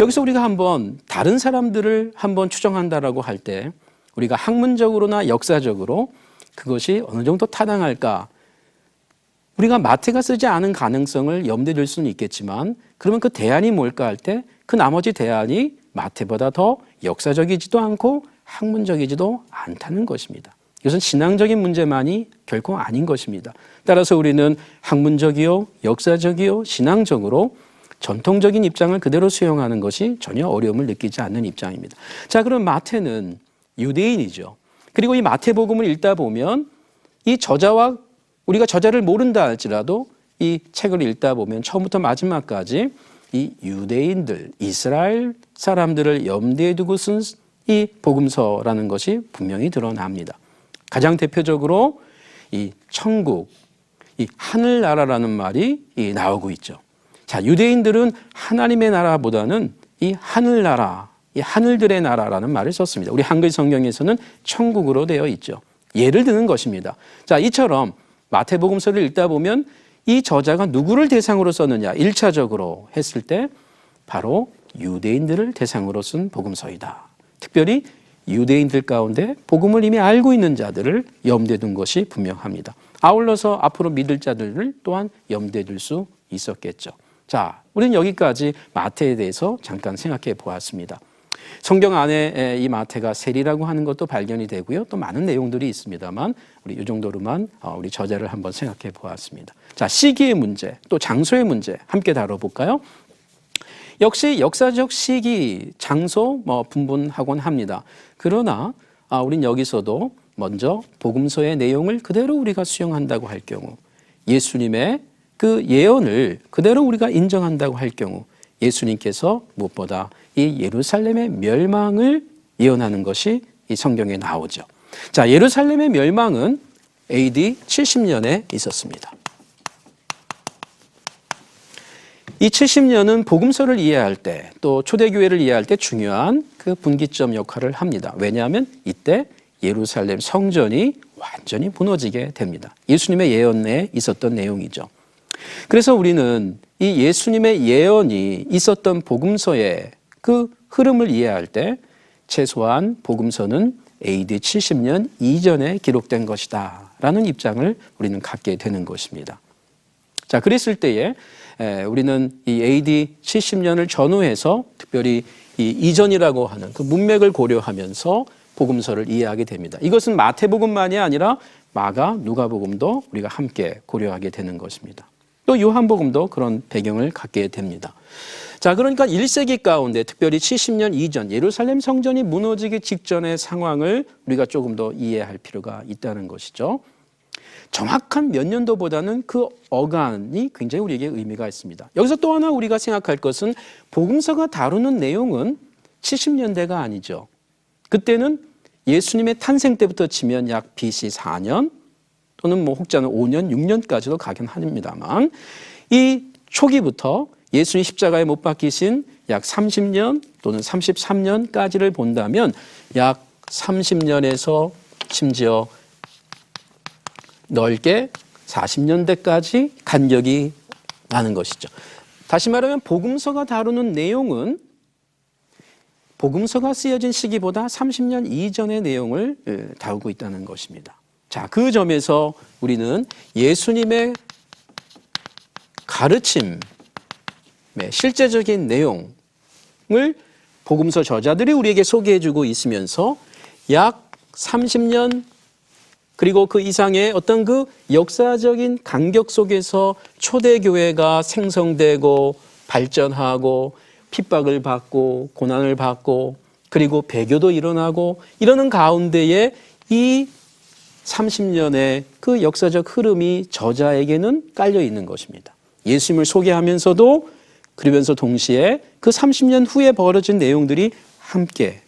여기서 우리가 한번 다른 사람들을 한번 추정한다라고 할 때 우리가 학문적으로나 역사적으로 그것이 어느 정도 타당할까? 우리가 마태가 쓰지 않은 가능성을 염두에 둘 수는 있겠지만 그러면 그 대안이 뭘까 할 때 그 나머지 대안이 마태보다 더 역사적이지도 않고 학문적이지도 않다는 것입니다. 이것은 신앙적인 문제만이 결코 아닌 것입니다. 따라서 우리는 학문적이요, 역사적이요, 신앙적으로 전통적인 입장을 그대로 수용하는 것이 전혀 어려움을 느끼지 않는 입장입니다. 자, 그럼 마태는 유대인이죠. 그리고 이 마태복음을 읽다 보면 이 저자와 우리가 저자를 모른다 할지라도 이 책을 읽다 보면 처음부터 마지막까지 이 유대인들, 이스라엘 사람들을 염두에 두고 쓴 이 복음서라는 것이 분명히 드러납니다. 가장 대표적으로 이 천국, 이 하늘나라라는 말이 나오고 있죠. 자, 유대인들은 하나님의 나라보다는 이 하늘나라, 이 하늘들의 나라라는 말을 썼습니다. 우리 한글 성경에서는 천국으로 되어 있죠. 예를 드는 것입니다. 자, 이처럼 마태복음서를 읽다 보면 이 저자가 누구를 대상으로 썼느냐 1차적으로 했을 때 바로 유대인들을 대상으로 쓴 복음서이다. 특별히 유대인들 가운데 복음을 이미 알고 있는 자들을 염두에 둔 것이 분명합니다. 아울러서 앞으로 믿을 자들을 또한 염두에 둘 수 있었겠죠. 자, 우리는 여기까지 마태에 대해서 잠깐 생각해 보았습니다. 성경 안에 이 마태가 세리라고 하는 것도 발견이 되고요. 또 많은 내용들이 있습니다만 우리 이 정도로만 우리 저자를 한번 생각해 보았습니다. 자, 시기의 문제, 또 장소의 문제 함께 다뤄볼까요? 역시 역사적 시기, 장소 분분하곤 합니다. 그러나 우린 여기서도 먼저 복음서의 내용을 그대로 우리가 수용한다고 할 경우 예수님의 그 예언을 그대로 우리가 인정한다고 할 경우 예수님께서 무엇보다 이 예루살렘의 멸망을 예언하는 것이 이 성경에 나오죠. 자, 예루살렘의 멸망은 AD 70년에 있었습니다. 이 70년은 복음서를 이해할 때 또 초대교회를 이해할 때 중요한 그 분기점 역할을 합니다. 왜냐하면 이때 예루살렘 성전이 완전히 무너지게 됩니다. 예수님의 예언에 있었던 내용이죠. 그래서 우리는 이 예수님의 예언이 있었던 복음서의 그 흐름을 이해할 때 최소한 복음서는 AD 70년 이전에 기록된 것이다 라는 입장을 우리는 갖게 되는 것입니다. 자, 그랬을 때에 우리는 이 AD 70년을 전후해서 특별히 이 이전이라고 하는 그 문맥을 고려하면서 복음서를 이해하게 됩니다. 이것은 마태복음만이 아니라 마가, 누가복음도 우리가 함께 고려하게 되는 것입니다. 또 요한복음도 그런 배경을 갖게 됩니다. 자, 그러니까 1세기 가운데 특별히 70년 이전 예루살렘 성전이 무너지기 직전의 상황을 우리가 조금 더 이해할 필요가 있다는 것이죠. 정확한 몇 년도보다는 그 어간이 굉장히 우리에게 의미가 있습니다. 여기서 또 하나 우리가 생각할 것은 복음서가 다루는 내용은 70년대가 아니죠. 그때는 예수님의 탄생 때부터 치면 약 BC 4년 또는 혹자는 5년, 6년까지도 가긴 합니다만 이 초기부터 예수님 십자가에 못 박히신 약 30년 또는 33년까지를 본다면 약 30년에서 심지어 넓게 40년대까지 간격이 나는 것이죠. 다시 말하면 복음서가 다루는 내용은 복음서가 쓰여진 시기보다 30년 이전의 내용을 다루고 있다는 것입니다. 자, 그 점에서 우리는 예수님의 가르침의 실제적인 내용을 복음서 저자들이 우리에게 소개해주고 있으면서 약 30년 그리고 그 이상의 어떤 그 역사적인 간격 속에서 초대교회가 생성되고 발전하고 핍박을 받고 고난을 받고 그리고 배교도 일어나고 이러는 가운데에 이 30년의 그 역사적 흐름이 저자에게는 깔려 있는 것입니다. 예수님을 소개하면서도 그러면서 동시에 그 30년 후에 벌어진 내용들이 함께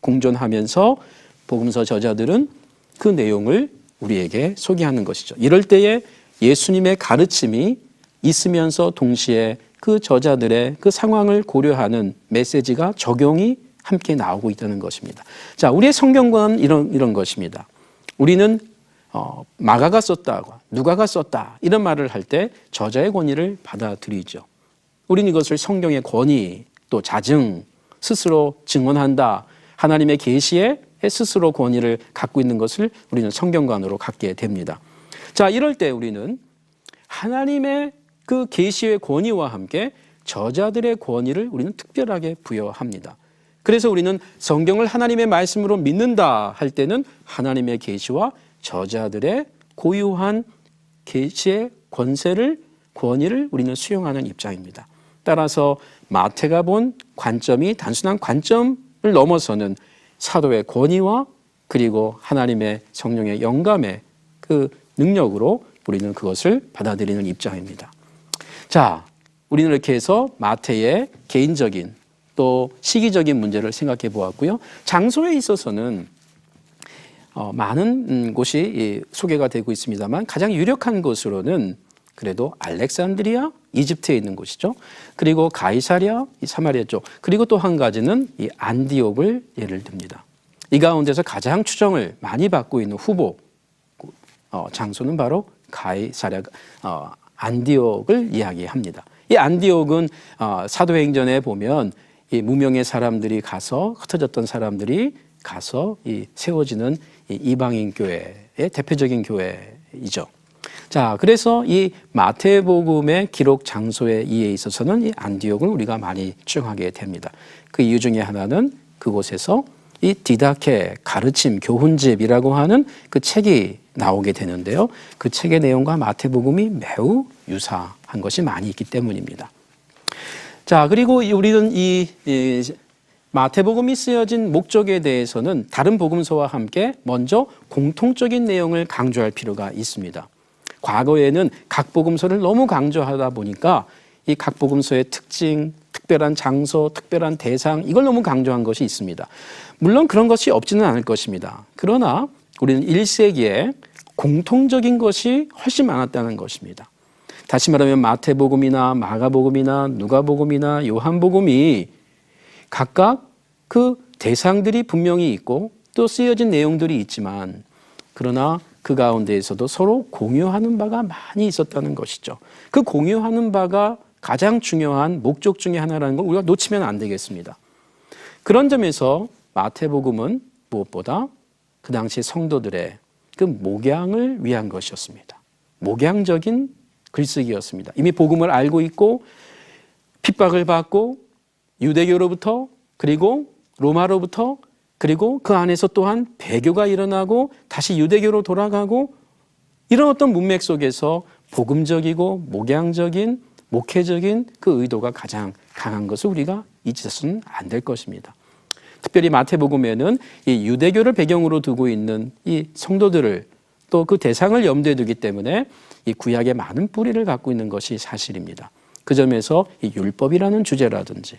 공존하면서 복음서 저자들은 그 내용을 우리에게 소개하는 것이죠. 이럴 때에 예수님의 가르침이 있으면서 동시에 그 저자들의 그 상황을 고려하는 메시지가 적용이 함께 나오고 있다는 것입니다. 자, 우리의 성경과는 이런 것입니다. 우리는 마가가 썼다고 누가가 썼다 이런 말을 할 때 저자의 권위를 받아들이죠. 우리는 이것을 성경의 권위 또 자증, 스스로 증언한다. 하나님의 계시에 스스로 권위를 갖고 있는 것을 우리는 성경관으로 갖게 됩니다. 자, 이럴 때 우리는 하나님의 그 계시의 권위와 함께 저자들의 권위를 우리는 특별하게 부여합니다. 그래서 우리는 성경을 하나님의 말씀으로 믿는다 할 때는 하나님의 계시와 저자들의 고유한 계시의 권위를 우리는 수용하는 입장입니다. 따라서 마태가 본 관점이 단순한 관점을 넘어서는 사도의 권위와 그리고 하나님의 성령의 영감의 그 능력으로 우리는 그것을 받아들이는 입장입니다. 자, 우리는 이렇게 해서 마태의 개인적인 또 시기적인 문제를 생각해 보았고요. 장소에 있어서는 많은 곳이 소개가 되고 있습니다만 가장 유력한 곳으로는 그래도 알렉산드리아, 이집트에 있는 곳이죠. 그리고 가이사랴, 사마리아 쪽. 그리고 또 한 가지는 이 안디옥을 예를 듭니다. 이 가운데서 가장 추정을 많이 받고 있는 후보 장소는 바로 가이사랴, 안디옥을 이야기합니다. 이 안디옥은 사도행전에 보면 이 무명의 사람들이 가서 흩어졌던 사람들이 가서 세워지는 이방인 교회의 대표적인 교회이죠. 자, 그래서 이 마태복음의 기록 장소에 이에 있어서는 이 안디옥을 우리가 많이 추정하게 됩니다. 그 이유 중에 하나는 그곳에서 이 디다케 가르침 교훈집이라고 하는 그 책이 나오게 되는데요. 그 책의 내용과 마태복음이 매우 유사한 것이 많이 있기 때문입니다. 자, 그리고 우리는 이 마태복음이 쓰여진 목적에 대해서는 다른 복음서와 함께 먼저 공통적인 내용을 강조할 필요가 있습니다. 과거에는 각 복음서를 너무 강조하다 보니까 이 각 복음서의 특징, 특별한 장소, 특별한 대상 이걸 너무 강조한 것이 있습니다. 물론 그런 것이 없지는 않을 것입니다. 그러나 우리는 1세기에 공통적인 것이 훨씬 많았다는 것입니다. 다시 말하면 마태복음이나 마가복음이나 누가복음이나 요한복음이 각각 그 대상들이 분명히 있고 또 쓰여진 내용들이 있지만 그러나 그 가운데에서도 서로 공유하는 바가 많이 있었다는 것이죠. 그 공유하는 바가 가장 중요한 목적 중에 하나라는 걸 우리가 놓치면 안 되겠습니다. 그런 점에서 마태복음은 무엇보다 그 당시 성도들의 그 목양을 위한 것이었습니다. 목양적인 글쓰기였습니다. 이미 복음을 알고 있고 핍박을 받고 유대교로부터 그리고 로마로부터 그리고 그 안에서 또한 배교가 일어나고 다시 유대교로 돌아가고 이런 어떤 문맥 속에서 복음적이고 목양적인 목회적인 그 의도가 가장 강한 것을 우리가 잊어서는 안 될 것입니다. 특별히 마태복음에는 이 유대교를 배경으로 두고 있는 이 성도들을 또 그 대상을 염두에 두기 때문에 이 구약의 많은 뿌리를 갖고 있는 것이 사실입니다. 그 점에서 이 율법이라는 주제라든지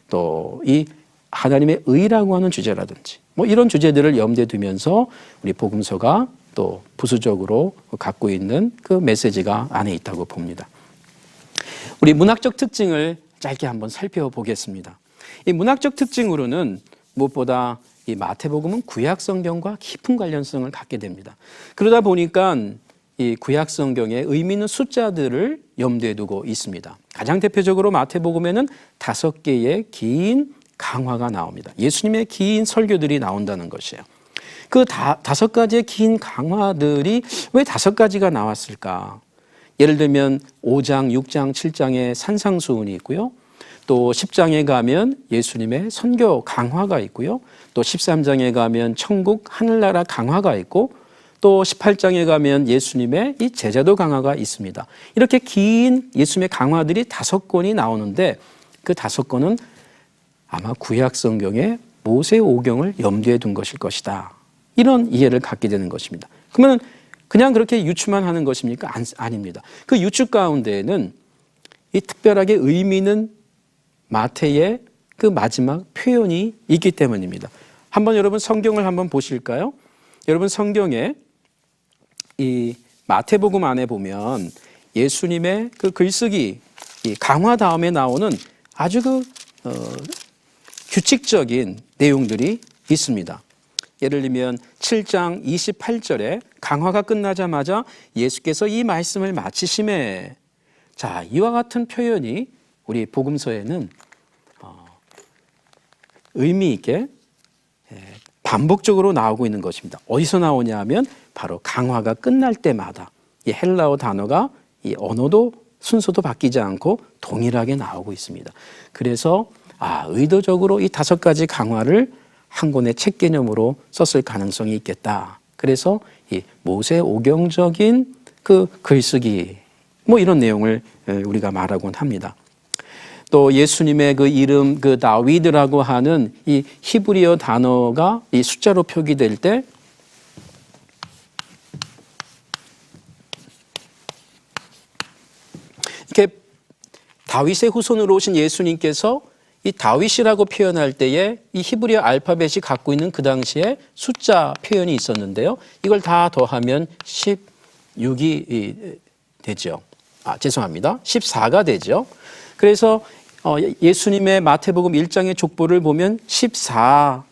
또 이 하나님의 의라고 하는 주제라든지 뭐 이런 주제들을 염두에 두면서 우리 복음서가 또 부수적으로 갖고 있는 그 메시지가 안에 있다고 봅니다. 우리 문학적 특징을 짧게 한번 살펴보겠습니다. 이 문학적 특징으로는 무엇보다 이 마태복음은 구약 성경과 깊은 관련성을 갖게 됩니다. 그러다 보니까 이 구약 성경의 의미 있는 숫자들을 염두에 두고 있습니다. 가장 대표적으로 마태복음에는 5개의 긴 강화가 나옵니다. 예수님의 긴 설교들이 나온다는 것이에요. 그 5가지의 긴 강화들이 왜 5가지가 나왔을까? 예를 들면 5장, 6장, 7장에 산상수훈이 있고요. 또 10장에 가면 예수님의 선교 강화가 있고요. 또 13장에 가면 천국 하늘나라 강화가 있고 또 18장에 가면 예수님의 이 제자도 강화가 있습니다. 이렇게 긴 예수님의 강화들이 5권이 나오는데 그 5권은 아마 구약 성경의 모세 오경을 염두에 둔 것일 것이다. 이런 이해를 갖게 되는 것입니다. 그러면 그냥 그렇게 유추만 하는 것입니까? 아닙니다. 그 유추 가운데에는 이 특별하게 의미 있는 마태의 그 마지막 표현이 있기 때문입니다. 한번 여러분 성경을 한번 보실까요? 여러분 성경에 이 마태복음 안에 보면 예수님의 그 글쓰기 이 강화 다음에 나오는 아주 규칙적인 내용들이 있습니다. 예를 들면 7장 28절에 강화가 끝나자마자 예수께서 이 말씀을 마치심에 자, 이와 같은 표현이 우리 복음서에는 의미 있게 반복적으로 나오고 있는 것입니다. 어디서 나오냐 하면 바로 강화가 끝날 때마다 이 헬라어 단어가 이 언어도 순서도 바뀌지 않고 동일하게 나오고 있습니다. 그래서 의도적으로 이 5가지 강화를 한 권의 책 개념으로 썼을 가능성이 있겠다. 그래서 이 모세 오경적인 그 글쓰기 뭐 이런 내용을 우리가 말하곤 합니다. 또 예수님의 그 이름 그 다윗이라고 하는 이 히브리어 단어가 이 숫자로 표기될 때 이렇게 다윗의 후손으로 오신 예수님께서 이 다윗이라고 표현할 때에 이 히브리어 알파벳이 갖고 있는 그 당시에 숫자 표현이 있었는데요. 이걸 다 더하면 16이 되죠. 죄송합니다. 14가 되죠. 그래서 예수님의 마태복음 1장의 족보를 보면 14세대를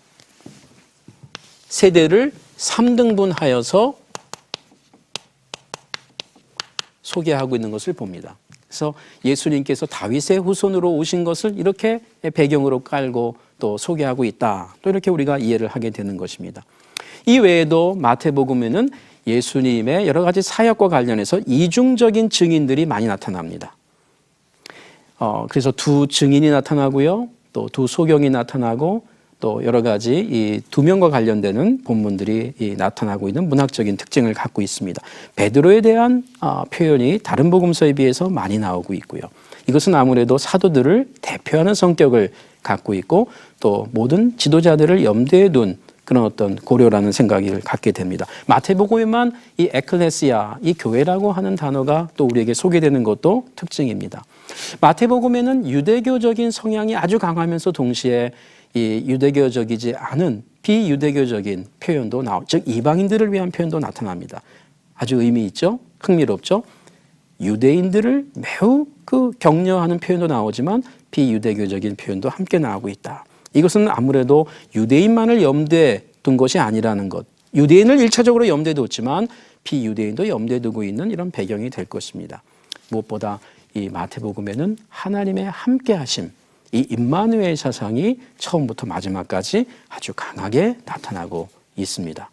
3등분하여서 소개하고 있는 것을 봅니다. 그래서 예수님께서 다윗의 후손으로 오신 것을 이렇게 배경으로 깔고 또 소개하고 있다. 또 이렇게 우리가 이해를 하게 되는 것입니다. 이 외에도 마태복음에는 예수님의 여러 가지 사역과 관련해서 이중적인 증인들이 많이 나타납니다. 그래서 2 증인이 나타나고요. 또 2 소경이 나타나고 또 여러 가지 이 2명과 관련되는 본문들이 나타나고 있는 문학적인 특징을 갖고 있습니다. 베드로에 대한 표현이 다른 복음서에 비해서 많이 나오고 있고요. 이것은 아무래도 사도들을 대표하는 성격을 갖고 있고 또 모든 지도자들을 염두에 둔 그런 어떤 고려라는 생각을 갖게 됩니다. 마태복음에만 이 에클레시아, 이 교회라고 하는 단어가 또 우리에게 소개되는 것도 특징입니다. 마태복음에는 유대교적인 성향이 아주 강하면서 동시에 이 유대교적이지 않은 비유대교적인 표현도 즉 이방인들을 위한 표현도 나타납니다. 아주 의미 있죠? 흥미롭죠? 유대인들을 매우 격려하는 표현도 나오지만 비유대교적인 표현도 함께 나오고 있다. 이것은 아무래도 유대인만을 염두에 둔 것이 아니라는 것. 유대인을 1차적으로 염두에 뒀지만 비유대인도 염두에 두고 있는 이런 배경이 될 것입니다. 무엇보다 이 마태복음에는 하나님의 함께하심, 이 임마누엘 사상이 처음부터 마지막까지 아주 강하게 나타나고 있습니다.